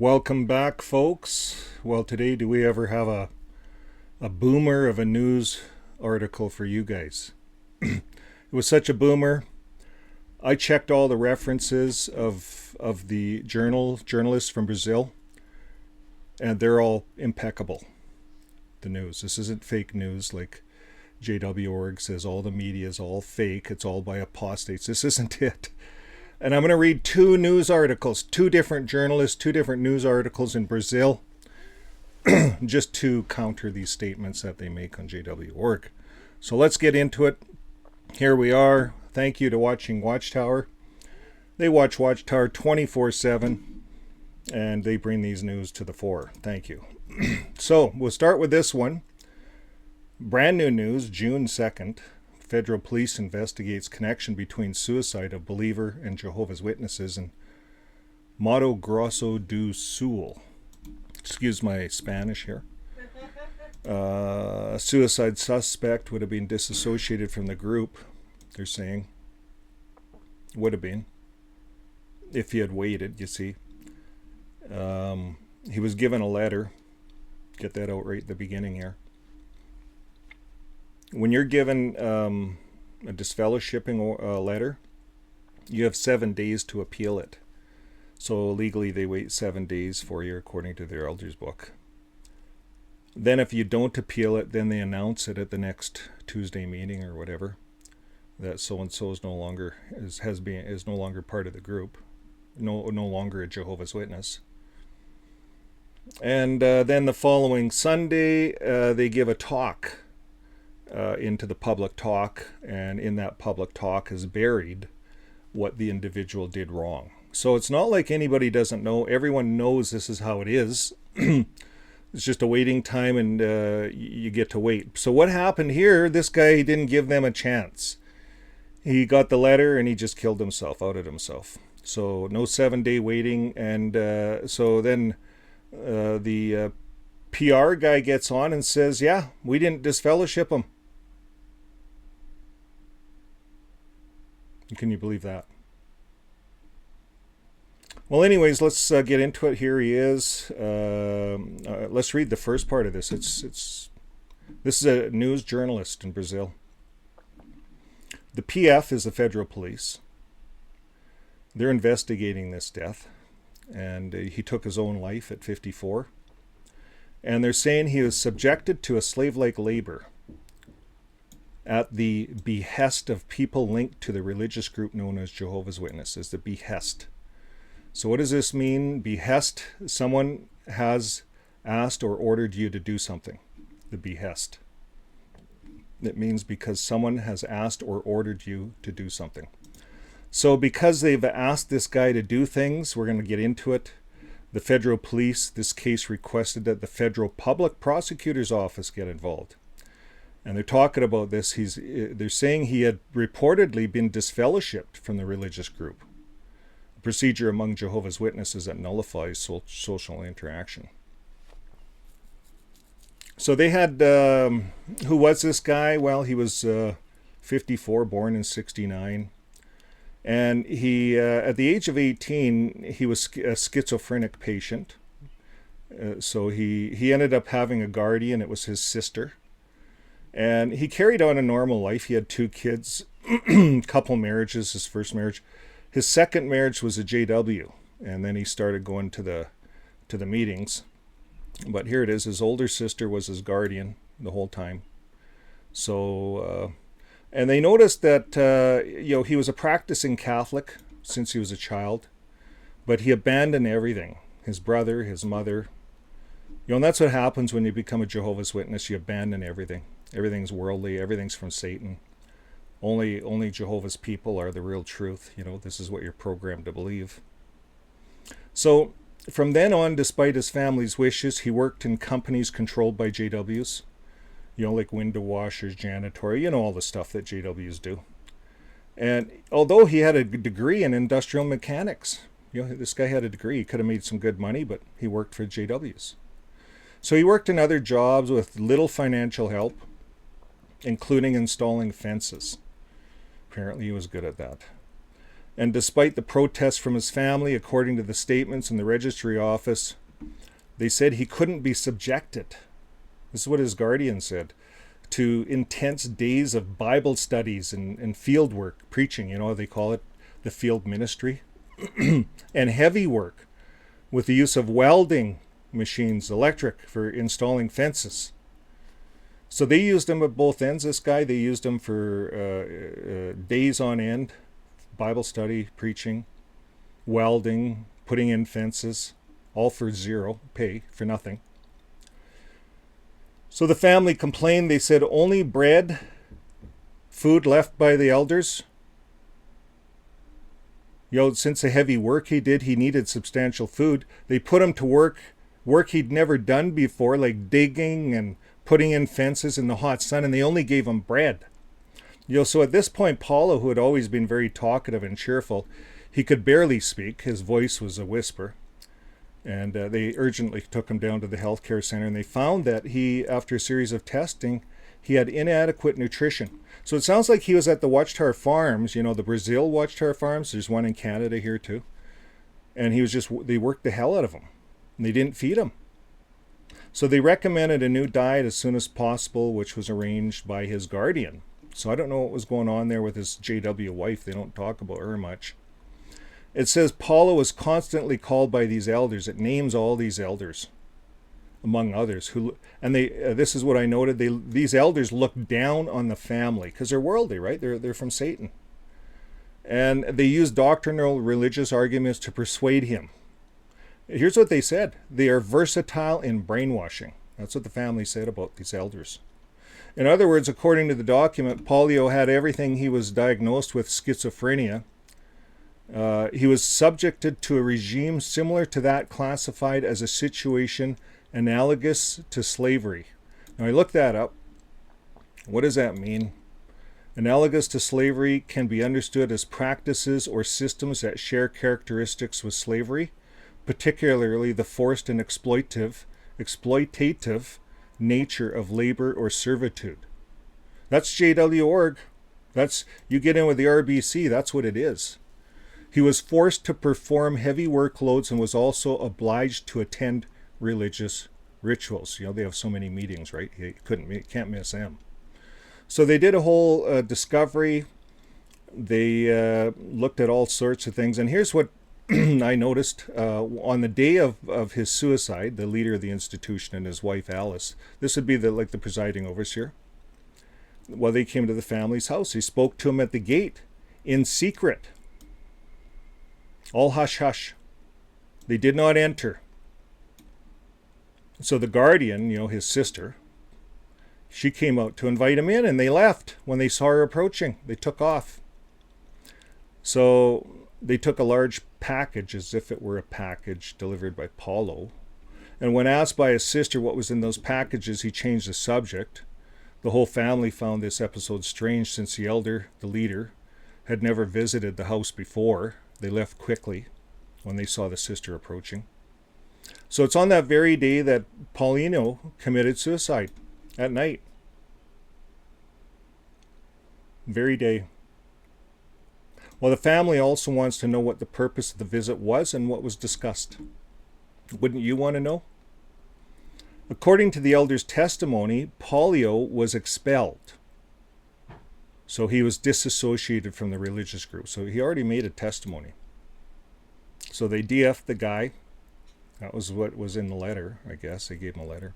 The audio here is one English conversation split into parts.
Welcome back, folks. Well, today, do we ever have a boomer of a news article for you guys? It was such a boomer. I checked all the references of the journalists from Brazil, and they're all impeccable. The news. This isn't fake news like JW.org says all the media is all fake. It's all by apostates. This isn't it. And I'm going to read two news articles, two different journalists, two different news articles in Brazil, just to counter these statements that they make on JW.org. So let's get into it. Here we are. Thank you to watching Watchtower. They watch Watchtower 24/7, and they bring these news to the fore. Thank you. So we'll start with this one. Brand new news, June 2nd. Federal police investigates connection between suicide of believer and Jehovah's Witnesses in Mato Grosso do Sul. Excuse my Spanish here. A suicide suspect would have been disassociated from the group, they're saying. Would have been. If he had waited, you see. He was given a letter. Get that out right at the beginning here. When you're given a disfellowshipping letter, you have 7 days to appeal it. So legally they wait 7 days for you according to their elder's book. Then if you don't appeal it, then they announce it at the next Tuesday meeting or whatever, that so-and-so is no longer is no longer part of the group, no longer a Jehovah's Witness. And then the following Sunday, they give a talk into the public talk, and in that public talk is buried what the individual did wrong. So it's not like anybody doesn't know. Everyone knows this is how it is. It's just a waiting time, and you get to wait. So what happened here, this guy didn't give them a chance. He got the letter and he just killed himself, outed himself. So no 7-day waiting. And so then the PR guy gets on and says, yeah, we didn't disfellowship him. Can you believe that? Well, anyways, let's get into it. Here he is. Let's read the first part of this. This is a news journalist in Brazil. The PF is the federal police. They're investigating this death, and he took his own life at 54. And they're saying he was subjected to a slave-like labor at the behest of people linked to the religious group known as Jehovah's Witnesses, the behest. So what does this mean? Behest, someone has asked or ordered you to do something. The behest. It means because someone has asked or ordered you to do something. So because they've asked this guy to do things, we're going to get into it. The federal police, this case requested that the federal public prosecutor's office get involved. And they're talking about this. They're saying he had reportedly been disfellowshipped from the religious group, a procedure among Jehovah's Witnesses that nullifies social interaction. So they had, who was this guy? Well, he was 54, born in 69. And he, at the age of 18, he was a schizophrenic patient. So he ended up having a guardian. It was his sister. And he carried on a normal life. He had 2 kids, couple marriages, his first marriage. His second marriage was a JW, and then he started going to the meetings. But here it is. His older sister was his guardian the whole time. So, and they noticed that, he was a practicing Catholic since he was a child, but he abandoned everything. His brother, his mother. And that's what happens when you become a Jehovah's Witness. You abandon everything. Everything's worldly. Everything's from Satan. Only Jehovah's people are the real truth. This is what you're programmed to believe. So from then on, despite his family's wishes, he worked in companies controlled by JWs. Like window washers, janitorial, all the stuff that JWs do. And although he had a degree in industrial mechanics, this guy had a degree. He could have made some good money, but he worked for JWs. So he worked in other jobs with little financial help, including installing fences. Apparently he was good at that. And despite the protests from his family, according to the statements in the registry office, they said he couldn't be subjected. This is what his guardian said, to intense days of Bible studies and field work, preaching, they call it the field ministry, and heavy work with the use of welding machines, electric, for installing fences. So they used him at both ends, this guy. They used him for days on end, Bible study, preaching, welding, putting in fences, all for zero pay, for nothing. So the family complained. They said only bread, food left by the elders. Since the heavy work he did, he needed substantial food. They put him to work he'd never done before, like digging and putting in fences in the hot sun, and they only gave him bread. So at this point, Paulo, who had always been very talkative and cheerful, he could barely speak. His voice was a whisper. And they urgently took him down to the healthcare center, and they found that after a series of testing, he had inadequate nutrition. So it sounds like he was at the Watchtower Farms, the Brazil Watchtower Farms. There's one in Canada here too. And they worked the hell out of him. And they didn't feed him. So they recommended a new diet as soon as possible, which was arranged by his guardian. So I don't know what was going on there with his JW wife. They don't talk about her much. It says Paulo was constantly called by these elders. It names all these elders, among others. This is what I noted. These elders look down on the family because they're worldly, right? They're from Satan. And they use doctrinal religious arguments to persuade him. Here's what they said. They are versatile in brainwashing. That's what the family said about these elders. In other words, according to the document, Paulo had everything. He was diagnosed with schizophrenia. He was subjected to a regime similar to that classified as a situation analogous to slavery. Now, I looked that up. What does that mean? Analogous to slavery can be understood as practices or systems that share characteristics with slavery, particularly the forced and exploitative nature of labor or servitude. That's JW.org. You get in with the RBC, that's what it is. He was forced to perform heavy workloads and was also obliged to attend religious rituals. They have so many meetings, right? You can't miss them. So they did a whole discovery. They looked at all sorts of things. And here's what I noticed. On the day of his suicide, the leader of the institution and his wife Alice, this would be the presiding overseer. Well, they came to the family's house. He spoke to him at the gate in secret. All hush hush. They did not enter. So the guardian, his sister, she came out to invite him in, and they left when they saw her approaching. They took off. So they took a large package, as if it were a package delivered by Paulo. And when asked by his sister what was in those packages, he changed the subject. The whole family found this episode strange, since the leader, had never visited the house before. They left quickly when they saw the sister approaching. So it's on that very day that Paulo committed suicide, at night. Very day. Well, the family also wants to know what the purpose of the visit was and what was discussed. Wouldn't you want to know? According to the elder's testimony, Paulo was expelled. So he was disassociated from the religious group. So he already made a testimony. So they DF'd the guy. That was what was in the letter, I guess. They gave him a letter.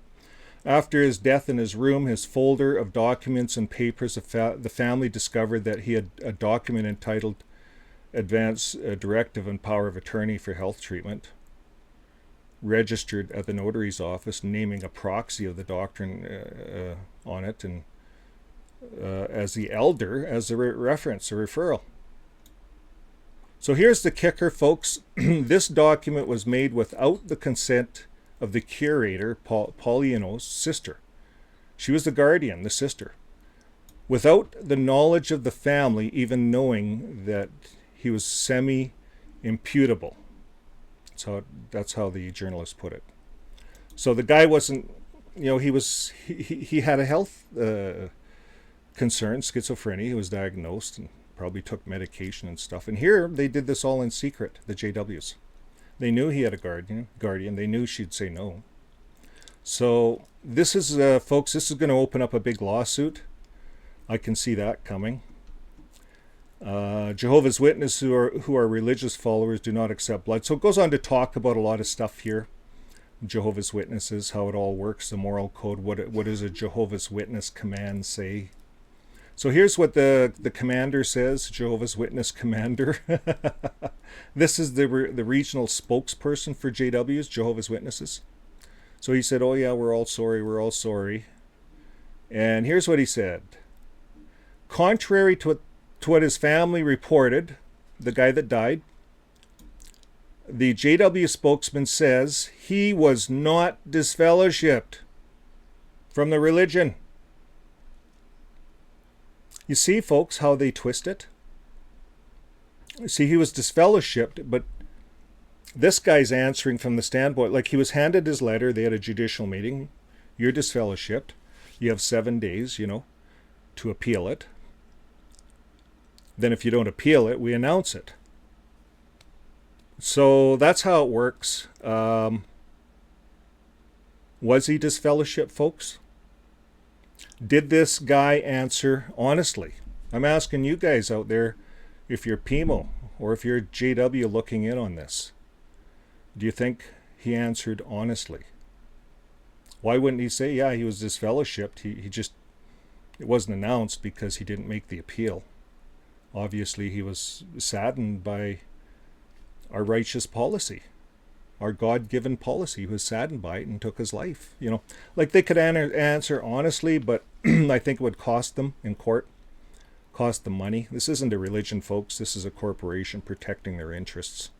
After his death in his room, his folder of documents and papers, the family discovered that he had a document entitled Advance Directive and Power of Attorney for Health Treatment, registered at the notary's office, naming a proxy of the doctrine on it, and as the elder, as a reference, a referral. So here's the kicker, folks. This document was made without the consent of the curator, Paulo's sister. She was the guardian, the sister. Without the knowledge of the family, even knowing that he was semi-imputable. That's how the journalist put it. So the guy wasn't, he had a health concern, schizophrenia. He was diagnosed, and probably took medication and stuff. And here, they did this all in secret, the JWs. They knew he had a guardian. They knew she'd say no. So this is, folks, this is going to open up a big lawsuit. I can see that coming. Jehovah's Witnesses who are religious followers do not accept blood. So it goes on to talk about a lot of stuff here. Jehovah's Witnesses, how it all works, the moral code, what does a Jehovah's Witness command say? So here's what the commander says, Jehovah's Witness commander. This is the regional spokesperson for JWs, Jehovah's Witnesses. So he said, oh yeah, we're all sorry. And here's what he said. Contrary to what his family reported, the guy that died, the JW spokesman says he was not disfellowshipped from the religion. You see, folks, how they twist it? See, he was disfellowshipped, but this guy's answering from the standpoint, like he was handed his letter, they had a judicial meeting, you're disfellowshipped, you have 7 days, to appeal it. Then if you don't appeal it, we announce it. So that's how it works. Was he disfellowshipped, folks? Did this guy answer honestly? I'm asking you guys out there, if you're PMO or if you're JW looking in on this, do you think he answered honestly? Why wouldn't he say, yeah, he was disfellowshipped? He just, it wasn't announced because he didn't make the appeal. Obviously, he was saddened by our righteous policy, our God-given policy. He was saddened by it and took his life. Like they could answer honestly, but I think it would cost them in court, cost them money. This isn't a religion, folks. This is a corporation protecting their interests.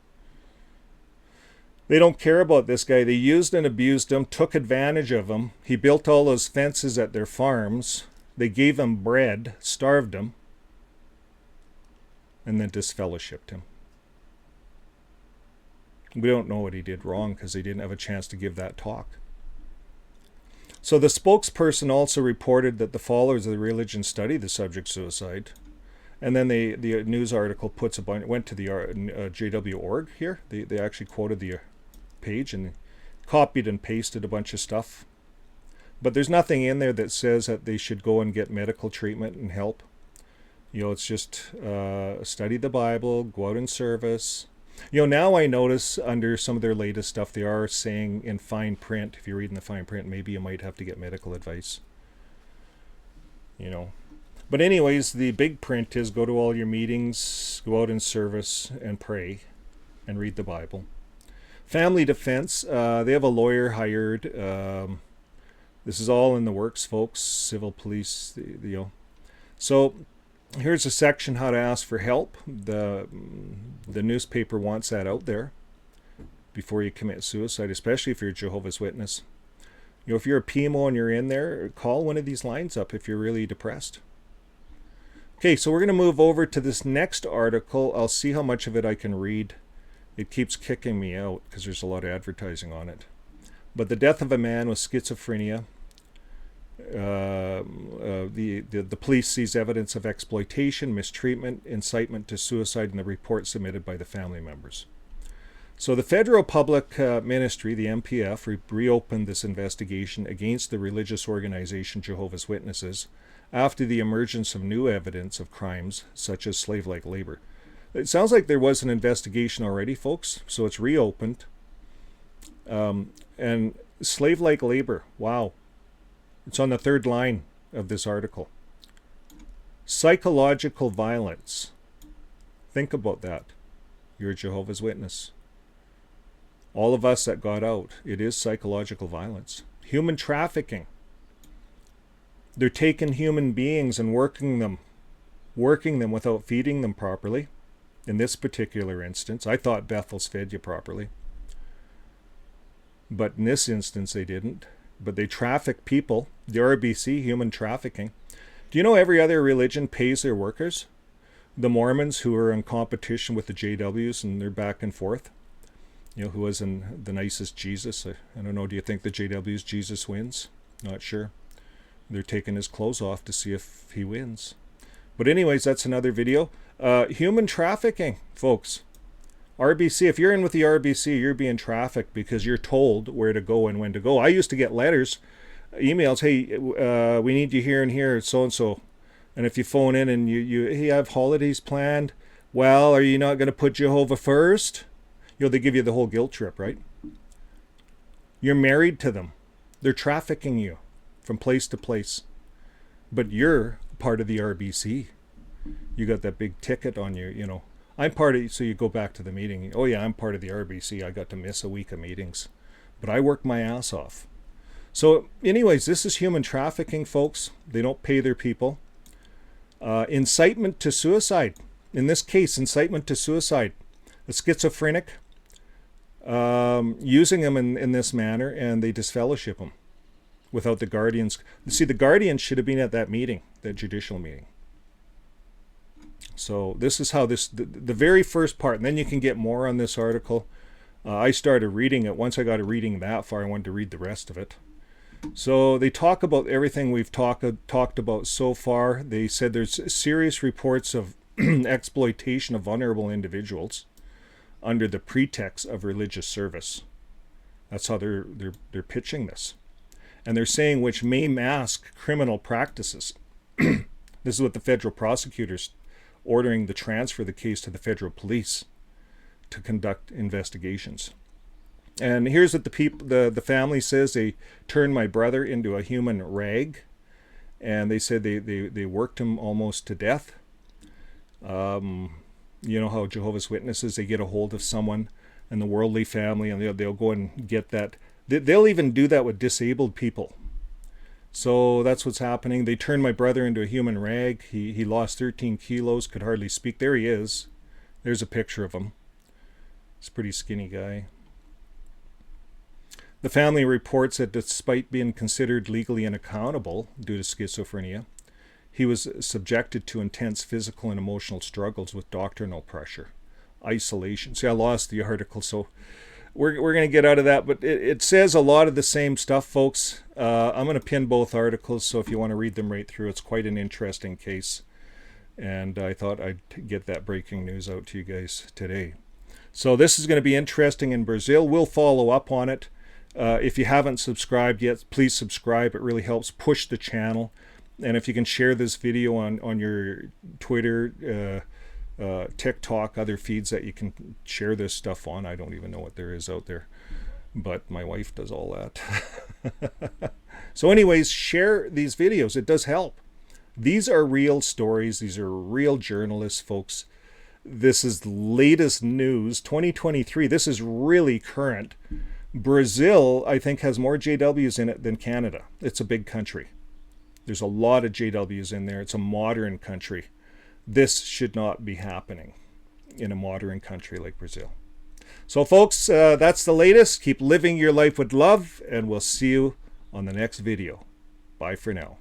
They don't care about this guy. They used and abused him, took advantage of him. He built all those fences at their farms. They gave him bread, starved him, and then disfellowshipped him. We don't know what he did wrong because he didn't have a chance to give that talk. So the spokesperson also reported that the followers of the religion studied the subject suicide. And then the news article went to the JW.org here. They actually quoted the page and copied and pasted a bunch of stuff. But there's nothing in there that says that they should go and get medical treatment and help. It's just study the Bible, go out in service. Now I notice under some of their latest stuff, they are saying in fine print, if you're reading the fine print, maybe you might have to get medical advice. But anyways, the big print is go to all your meetings, go out in service and pray and read the Bible. Family defense, they have a lawyer hired. This is all in the works, folks. Civil police, So here's a section how to ask for help. The newspaper wants that out there before you commit suicide, especially if you're a Jehovah's Witness. If you're a PMO and you're in there, call one of these lines up if you're really depressed. Okay, so we're going to move over to this next article. I'll see how much of it I can read. It keeps kicking me out because there's a lot of advertising on it. But the death of a man with schizophrenia. The police sees evidence of exploitation, mistreatment, incitement to suicide in the report submitted by the family members. So the Federal Public Ministry, the MPF, reopened this investigation against the religious organization Jehovah's Witnesses after the emergence of new evidence of crimes such as slave-like labor. It sounds like there was an investigation already, folks, so it's reopened. And slave-like labor, wow. It's on the third line of this article. Psychological violence. Think about that. You're a Jehovah's Witness. All of us that got out, it is psychological violence. Human trafficking. They're taking human beings and working them without feeding them properly. In this particular instance, I thought Bethel's fed you properly. But in this instance, they didn't. But they traffic people. The RBC, human trafficking. Do you know every other religion pays their workers? The Mormons, who are in competition with the JWs and they're back and forth. Who was in the nicest Jesus? I don't know, do you think the JW's Jesus wins? Not sure. They're taking his clothes off to see if he wins. But anyways, that's another video. Human trafficking, folks. RBC, if you're in with the RBC, you're being trafficked because you're told where to go and when to go. I used to get letters, emails, hey, we need you here and here, so-and-so. And if you phone in and you have holidays planned, well, are you not going to put Jehovah first? They give you the whole guilt trip, right? You're married to them. They're trafficking you from place to place. But you're part of the RBC. You got that big ticket on you, I'm part of, so you go back to the meeting. Oh yeah, I'm part of the RBC. I got to miss a week of meetings. But I worked my ass off. So anyways, this is human trafficking, folks. They don't pay their people. Incitement to suicide. In this case, incitement to suicide. A schizophrenic, using them in this manner, and they disfellowship them without the guardians. See, the guardians should have been at that meeting, that judicial meeting. So this is how the very first part, and then you can get more on this article. I started reading it. Once I got to reading that far, I wanted to read the rest of it. So they talk about everything we've talked about so far. They said there's serious reports of exploitation of vulnerable individuals under the pretext of religious service. That's how they're pitching this. And they're saying which may mask criminal practices. This is what the federal prosecutors ordering the transfer of the case to the federal police to conduct investigations. And here's what the family says. They turned my brother into a human rag, and they said they worked him almost to death. You know how Jehovah's Witnesses, they get a hold of someone in the worldly family, and they'll go and get that. They'll even do that with disabled people. So that's what's happening. They turned my brother into a human rag. He lost 13 kilos, could hardly speak. There he is. There's a picture of him. He's a pretty skinny guy. The family reports that despite being considered legally unaccountable due to schizophrenia, he was subjected to intense physical and emotional struggles with doctrinal pressure, isolation. See, I lost the article, so we're going to get out of that, but it says a lot of the same stuff, folks. I'm going to pin both articles, so if you want to read them right through, it's quite an interesting case. And I thought I'd get that breaking news out to you guys today. So this is going to be interesting in Brazil. We'll follow up on it. If you haven't subscribed yet, please subscribe. It really helps push the channel. And if you can share this video on your Twitter, TikTok, other feeds that you can share this stuff on. I don't even know what there is out there, but my wife does all that. So anyways, share these videos. It does help. These are real stories. These are real journalists, folks. This is the latest news, 2023. This is really current. Brazil, I think, has more JWs in it than Canada. It's a big country. There's a lot of JWs in there. It's a modern country. This should not be happening in a modern country like Brazil. So folks, that's the latest. Keep living your life with love, and we'll see you on the next video. Bye for now.